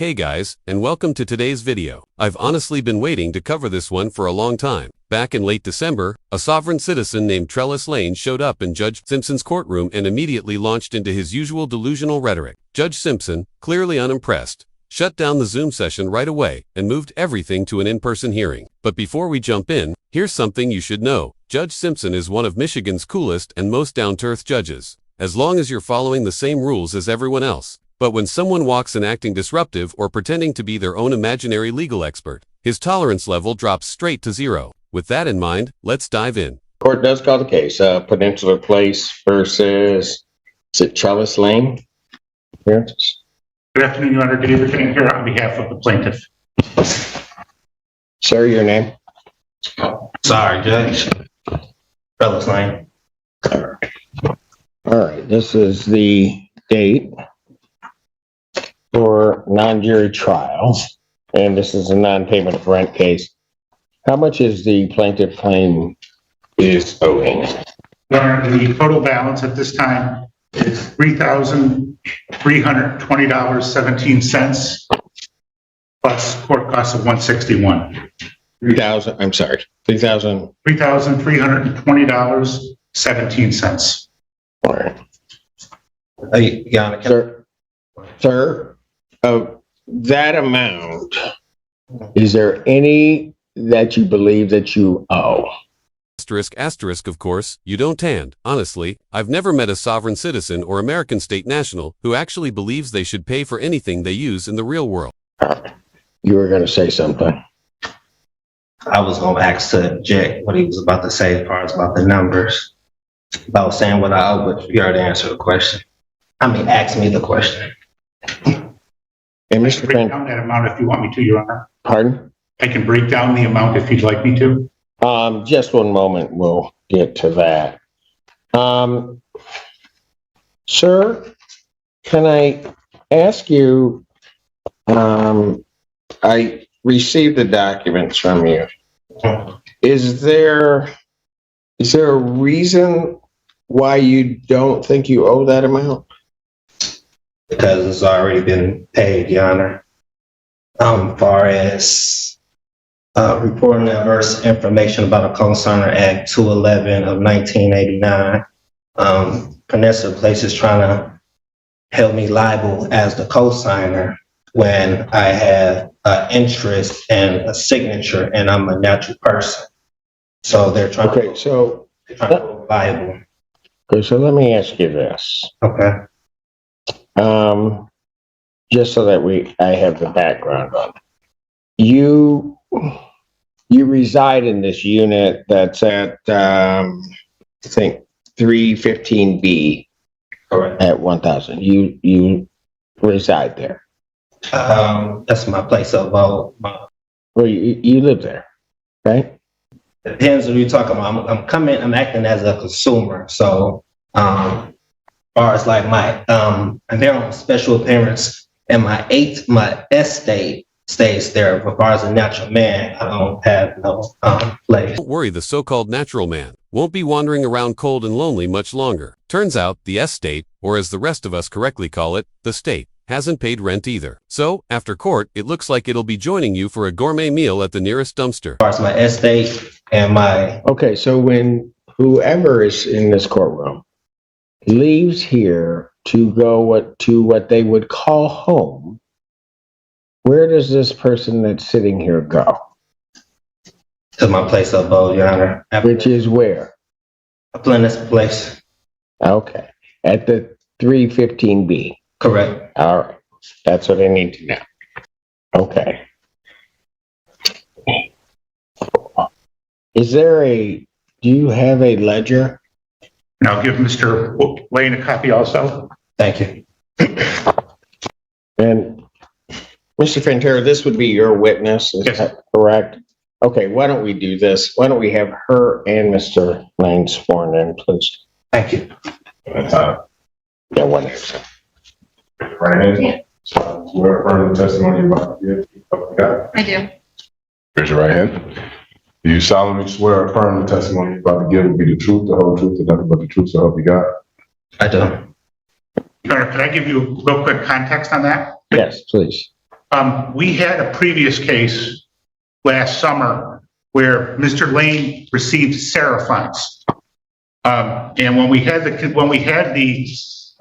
Hey guys, and welcome to today's video. I've honestly been waiting to cover this one for a long time. Back in late December, a sovereign citizen named Trellis Lane showed up in Judge Simpson's courtroom and immediately launched into his usual delusional rhetoric. Judge Simpson, clearly unimpressed, shut down the Zoom session right away and moved everything to an in-person hearing. But before we jump in, here's something you should know. Judge Simpson is one of Michigan's coolest and most down-to-earth judges, as long as you're following the same rules as everyone else. But when someone walks in acting disruptive or pretending to be their own imaginary legal expert, his tolerance level drops straight to zero. With that in mind, let's dive in. Court does call the case. Peninsula Place versus, is it Trellis Lane? Good afternoon, Your Honor. David here on behalf of the plaintiff. Sir, your name? Sorry, Judge. Trellis Lane. All right. This is the date for non-jury trial, and this is a non-payment of rent case. How much is the plaintiff claim is owing? Your Honor, the total balance at this time is $3,320.17 plus court costs of $161. $3,320.17. All right. Your Honor, Sir, of that amount, is there any that you believe that you owe? Asterisk, of course, you don't. And, honestly, I've never met a sovereign citizen or American state national who actually believes they should pay for anything they use in the real world. You were going to say something. I was going to ask to object what he was about to say as far as about the numbers. About saying what I owe, but you already answered the question. Ask me the question. And I can break down that amount if you want me to, Your Honor. Pardon? I can break down the amount if you'd like me to. Just one moment. We'll get to that. Sir, can I ask you, I received the documents from you. Is there a reason why you don't think you owe that amount? Because it's already been paid, Your Honor. Far as reporting adverse information about a co-signer Act 211 of 1989, Peninsula Place is trying to held me liable as the co-signer when I have an interest and a signature and I'm a natural person. So they're trying to hold liable. Okay, so let me ask you this. Okay. Just so that I have the background on it. You reside in this unit that's at, I think 315B. Correct. At 1000. You reside there. That's my place of vote. Well, you live there, right? Depends on who you're talking about. I'm acting as a consumer. So, as far as like my, I'm there on special appearance, and my estate stays there. But as far as a natural man, I don't have no place. Don't worry, the so-called natural man won't be wandering around cold and lonely much longer. Turns out, the estate, or as the rest of us correctly call it, the state, hasn't paid rent either. So, after court, it looks like it'll be joining you for a gourmet meal at the nearest dumpster. As far as my estate and my... Okay, so when whoever is in this courtroom leaves here to go to what they would call home, where does this person that's sitting here go? To my place of vote, Your Honor. Which is where? Peninsula Place. Okay, at the 315B. Correct. All right, that's what I need to know. Okay. Do you have a ledger? And I'll give Mr. Lane a copy also. Thank you. And Mr. Fantero, this would be your witness, is that correct? Okay, why don't we do this? Why don't we have her and Mr. Lane sworn in, please? Thank you. Yeah, one minute. Right hand. Swear affirm the testimony you're about to give. I do. Raise your right hand. Do you solemnly swear or affirm the testimony you're about to give will be the truth, the whole truth, and nothing but the truth, so help you God? I do. Your Honor, could I give you a real quick context on that? Yes, please. We had a previous case last summer where Mr. Lane received Sarah funds. And when we had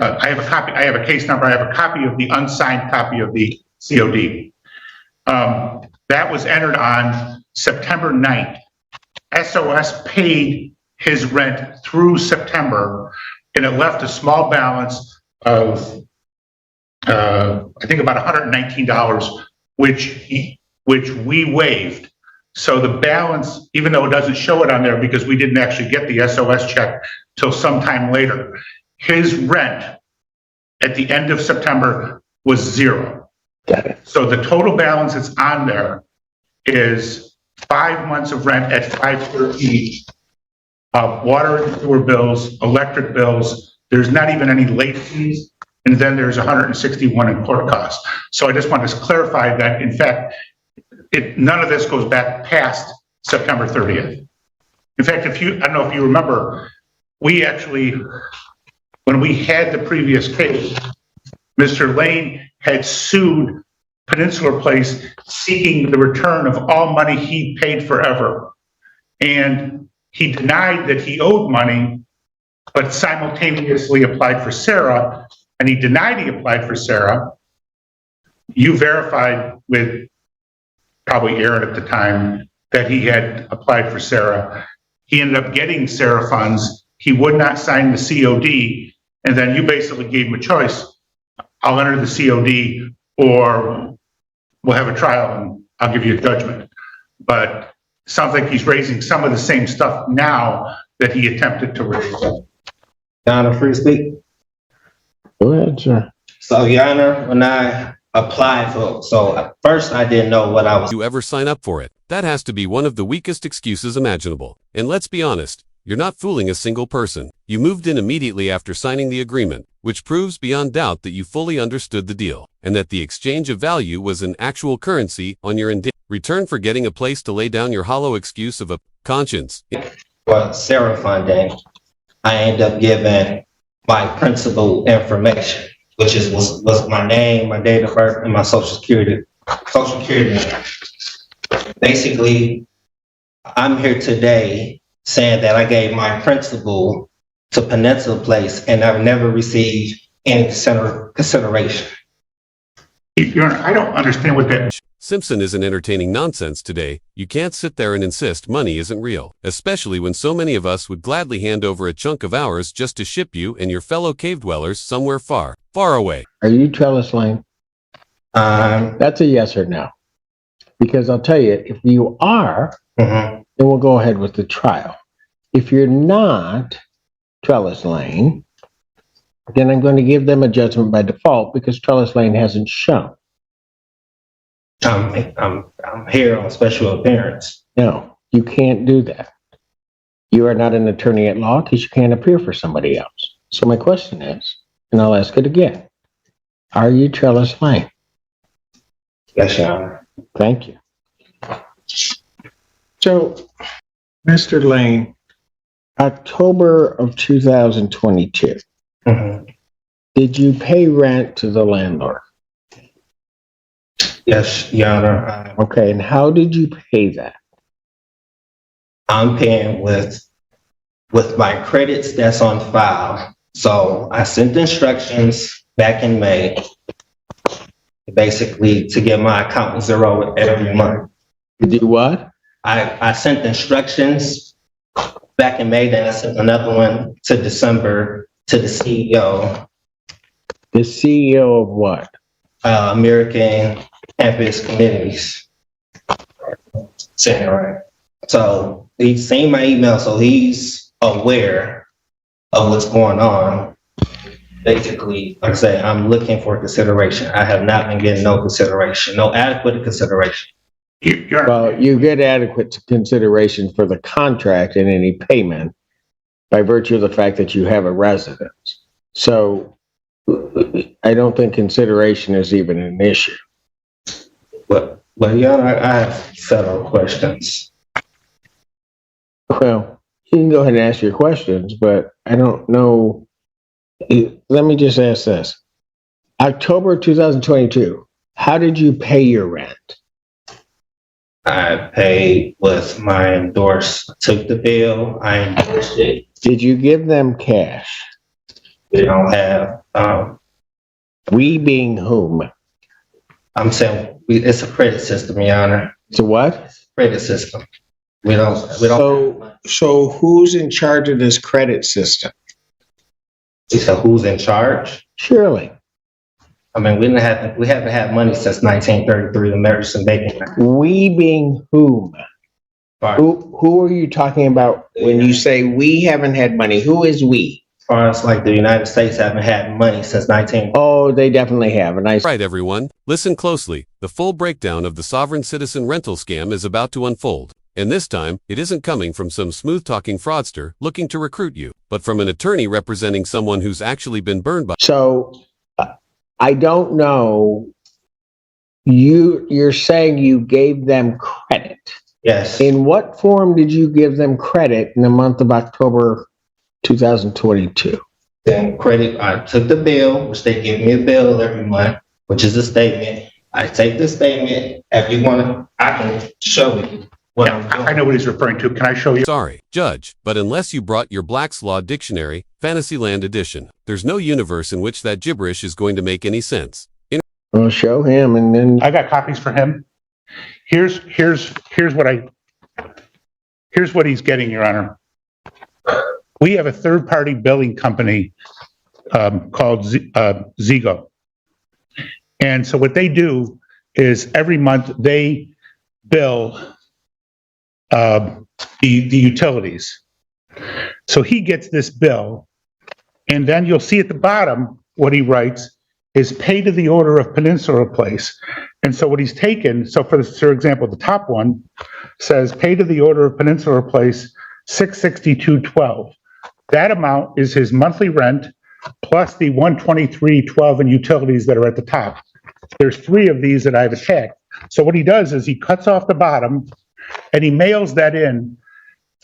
I have a copy, I have a case number, I have a copy of the unsigned copy of the COD. That was entered on September 9th. SOS paid his rent through September, and it left a small balance of, I think about $119, which we waived. So the balance, even though it doesn't show it on there because we didn't actually get the SOS check till sometime later, his rent at the end of September was $0. Got it. So the total balance that's on there is 5 months of rent at $513, water and sewer bills, electric bills. There's not even any late fees, and then there's 161 in court costs. So I just want to clarify that, in fact, none of this goes back past September 30th. In fact, I don't know if you remember, we actually, when we had the previous case, Mr. Lane had sued Peninsula Place seeking the return of all money he paid forever. And he denied that he owed money, but simultaneously applied for Sarah, and he denied he applied for Sarah. You verified with probably Aaron at the time that he had applied for Sarah. He ended up getting Sarah funds. He would not sign the COD, and then you basically gave him a choice. I'll enter the COD, or we'll have a trial and I'll give you a judgment. But it sounds like he's raising some of the same stuff now that he attempted to raise. Your Honor, free to speak? Go ahead, sir. So, Your Honor, when I applied so first I didn't know what I was. You ever sign up for it? That has to be one of the weakest excuses imaginable. And let's be honest, you're not fooling a single person. You moved in immediately after signing the agreement, which proves beyond doubt that you fully understood the deal, and that the exchange of value was an actual currency on your return for getting a place to lay down your hollow excuse of a conscience. For Sarah funding, I ended up giving my principal information, which was my name, my date of birth, and my social security number. Basically, I'm here today saying that I gave my principal to Peninsula Place, and I've never received any consideration. Your Honor, I don't understand what that. Simpson isn't entertaining nonsense today. You can't sit there and insist money isn't real, especially when so many of us would gladly hand over a chunk of ours just to ship you and your fellow cave dwellers somewhere far, far away. Are you Trellis Lane? That's a yes or no. Because I'll tell you, if you are, then we'll go ahead with the trial. If you're not Trellis Lane, then I'm going to give them a judgment by default because Trellis Lane hasn't shown. I'm here on special appearance. No, you can't do that. You are not an attorney at law because you can't appear for somebody else. So my question is, and I'll ask it again, are you Trellis Lane? Yes, Your Honor. Thank you. So, Mr. Lane, October of 2022, did you pay rent to the landlord? Yes, Your Honor. Okay, and how did you pay that? I'm paying with my credits that's on file. So I sent instructions back in May, basically to get my account zero every month. You do what? I sent instructions back in May, then I sent another one to December to the CEO. The CEO of what? American Campus Communities. Saying it right. So he's seen my email, so he's aware of what's going on. Basically, like I say, I'm looking for consideration. I have not been getting no consideration, no adequate consideration. Well, you get adequate consideration for the contract and any payment by virtue of the fact that you have a residence. So I don't think consideration is even an issue. Well, Your Honor, I have several questions. Well, you can go ahead and ask your questions, but I don't know. Let me just ask this. October 2022, How did you pay your rent? I paid with my endorsed, took the bill, I endorsed it. Did you give them cash? We don't have, We being whom? I'm saying, it's a credit system, Your Honor. So what? Credit system. We don't. So who's in charge of this credit system? So who's in charge? Surely. I mean, we haven't had money since 1933, the American Bacon Act. We being whom? As Who are you talking about when you say we haven't had money? Who is we? far as like the United States haven't had money since 19. Oh, they definitely have. And Right, everyone, listen closely. The full breakdown of the sovereign citizen rental scam is about to unfold. And this time, it isn't coming from some smooth-talking fraudster looking to recruit you, but from an attorney representing someone who's actually been burned by. So, I don't know. You're saying you gave them credit. Yes. In what form did you give them credit in the month of October 2022? Then credit, I took the bill, which they give me a bill every month, which is a statement. I take the statement. If you want to, I can show you what I'm doing. I know what he's referring to. Can I show you? Sorry, Judge, but unless you brought your Black's Law Dictionary, Fantasyland edition, there's no universe in which that gibberish is going to make any sense. I'll show him and then. I got copies for him. Here's what he's getting, Your Honor. We have a third-party billing company called Zigo. And so what they do is every month they bill the utilities. So he gets this bill, and then you'll see at the bottom what he writes is pay to the order of Peninsula Place. And so what he's taken, so for example, the top one says pay to the order of Peninsula Place, $662.12. That amount is his monthly rent plus the $123.12 in utilities that are at the top. There's 3 of these that I've attacked. So what he does is he cuts off the bottom and he mails that in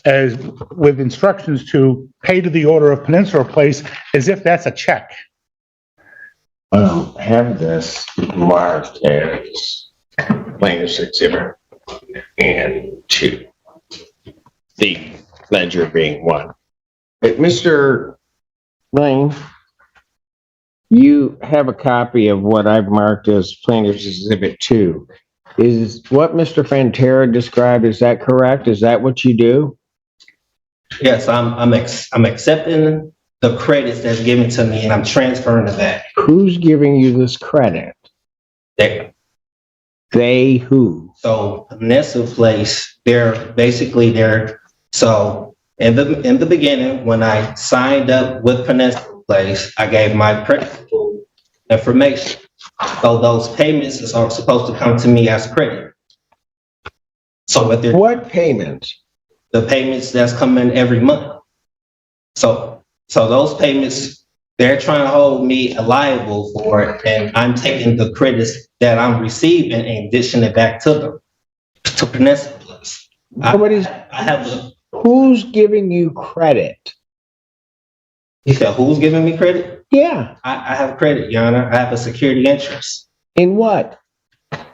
as with instructions to pay to the order of Peninsula Place as if that's a check. I don't have this marked as plaintiff's exhibit and 2. The ledger being 1. But Mr. Lane, you have a copy of what I've marked as plaintiff's exhibit 2. Is what Mr. Fantera described, is that correct? Is that what you do? Yes, I'm accepting the credits that's given to me and I'm transferring to that. Who's giving you this credit? They who? So Peninsula Place, so in the beginning, when I signed up with Peninsula Place, I gave my principal information. So those payments are supposed to come to me as credit. So what payments? The payments that's coming every month. So those payments, they're trying to hold me liable for it, and I'm taking the credits that I'm receiving and dishing it back to them, to Peninsula Place. Who's giving you credit? You said who's giving me credit? Yeah. I have credit, Your Honor. I have a security interest. In what?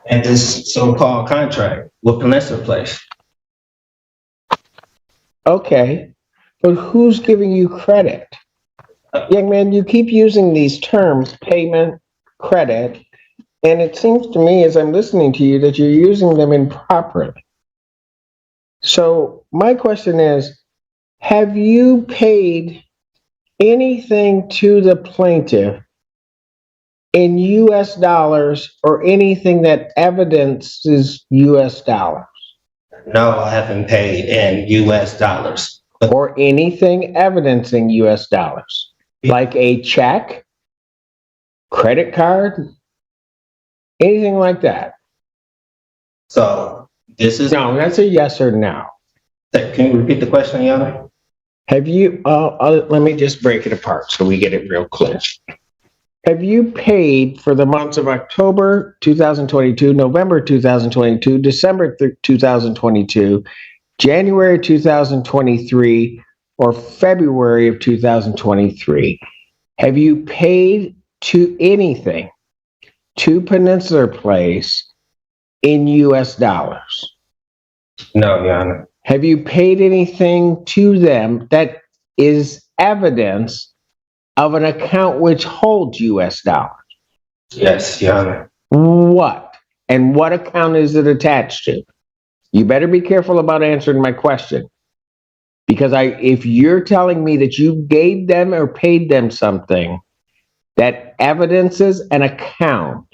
And this so-called contract with Peninsula Place. Okay, but who's giving you credit? Young man, you keep using these terms, payment, credit, and it seems to me as I'm listening to you that you're using them improperly. So my question is, have you paid anything to the plaintiff in US dollars or anything that evidences US dollars? No, I haven't paid in US dollars. Or anything evidencing US dollars? Like a check, credit card, anything like that? So this is... No, that's a yes or no. Can you repeat the question, Your Honor? Have you, let me just break it apart so we get it real clear. Have you paid for the months of October 2022, November 2022, December 2022, January 2023, or February of 2023? Have you paid to anything to Peninsular Place in US dollars? No, Your Honor. Have you paid anything to them that is evidence of an account which holds US dollars? Yes, Your Honor. What? And what account is it attached to? You better be careful about answering my question. Because if you're telling me that you gave them or paid them something that evidences an account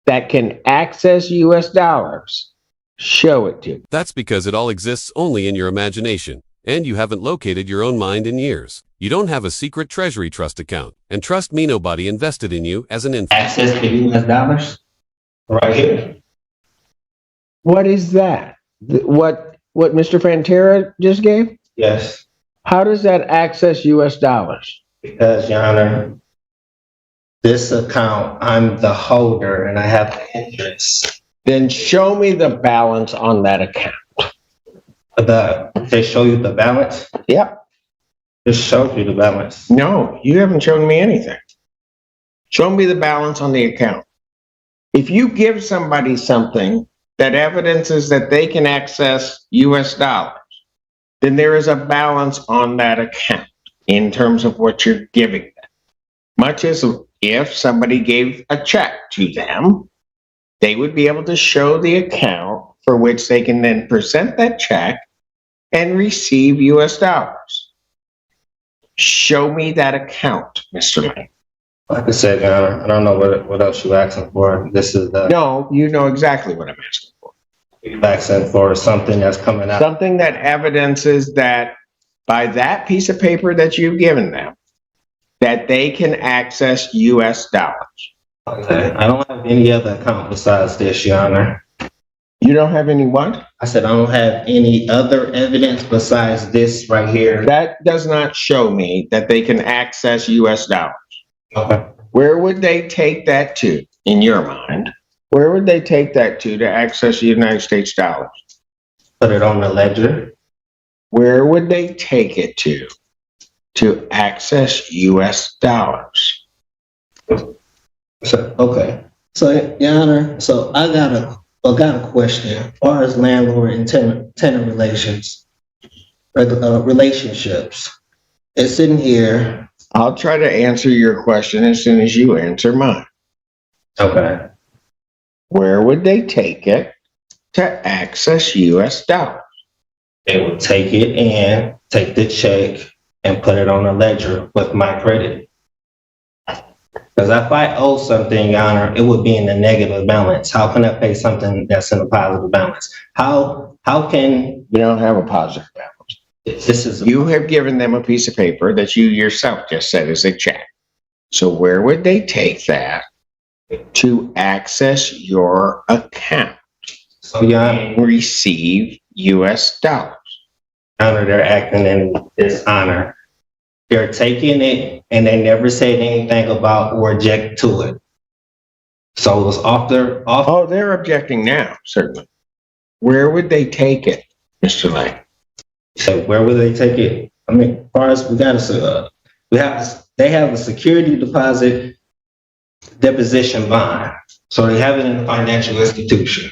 that can access US dollars, show it to me. That's because it all exists only in your imagination, and you haven't located your own mind in years. You don't have a secret Treasury Trust account, and trust me, nobody invested in you as an infant. Access to US dollars? Right here. What is that? What Mr. Fantera just gave? Yes. How does that access US dollars? Because, Your Honor, this account, I'm the holder and I have the interest. Then show me the balance on that account. They show you the balance? Yep. Just showed you the balance. No, you haven't shown me anything. Show me the balance on the account. If you give somebody something that evidences that they can access US dollars, then there is a balance on that account in terms of what you're giving them. Much as if somebody gave a check to them, they would be able to show the account for which they can then present that check and receive US dollars. Show me that account, Mr. Lane. Like I said, Your Honor, I don't know what else you're asking for. This is the No, you know exactly what I'm asking for. you're asking for something that's coming out. Something that evidences that by that piece of paper that you've given them, that they can access US dollars. Okay. I don't have any other account besides this, Your Honor. You don't have any what? I said I don't have any other evidence besides this right here. That does not show me that they can access US dollars. Okay. Where would they take that to, in your mind? Where would they take that to access United States dollars? Put it on the ledger. Where would they take it to access US dollars? So, okay. So, Your Honor, so I got a question. As far as landlord and tenant relationships, it's in here. I'll try to answer your question as soon as you answer mine. Okay. Where would they take it to access US dollars? They would take it and take the check and put it on a ledger with my credit. Because if I owe something, Your Honor, it would be in the negative balance. How can I pay something that's in a positive balance? How can You don't have a positive balance. this is You have given them a piece of paper that you yourself just said is a check. So where would they take that to access your account so, Your Honor, and receive US dollars? they're acting in dishonor. They're taking it and they never said anything about or object to it. So it was off. Oh, they're objecting now, certainly. Where would they take it, Mr. Lane? So where would they take it? I mean, as far as they have a security deposit deposition bond. So they have it in a financial institution.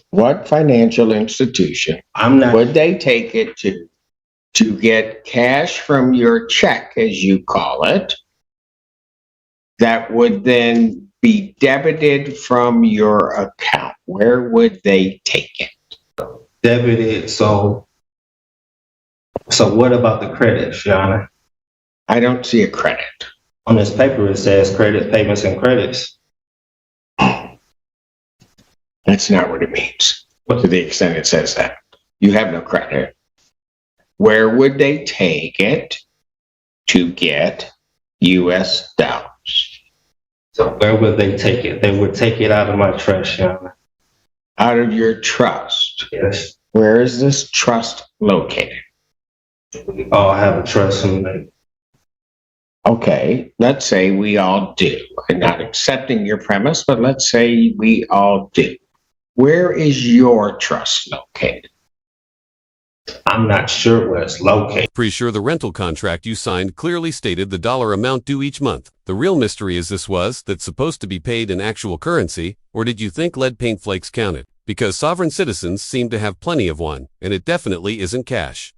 What financial institution I'm not. would they take it to get cash from your check, as you call it, that would then be debited from your account? Where would they take it? Debited. So what about the credits, Your Honor? I don't see a credit. On this paper, it says credit, payments, and credits. That's not what it means, to the extent it says that. You have no credit. Where would they take it to get US dollars? So where would they take it? They would take it out of my trust, Your Honor. Out of your trust. Yes. Where is this trust located? We all have a trust in them. Okay, let's say we all do. I'm not accepting your premise, but let's say we all do. Where is your trust located? I'm not sure where it's located. Pretty sure the rental contract you signed clearly stated the dollar amount due each month. The real mystery is that's supposed to be paid in actual currency, or did you think lead paint flakes counted? Because sovereign citizens seem to have plenty of one, and it definitely isn't cash.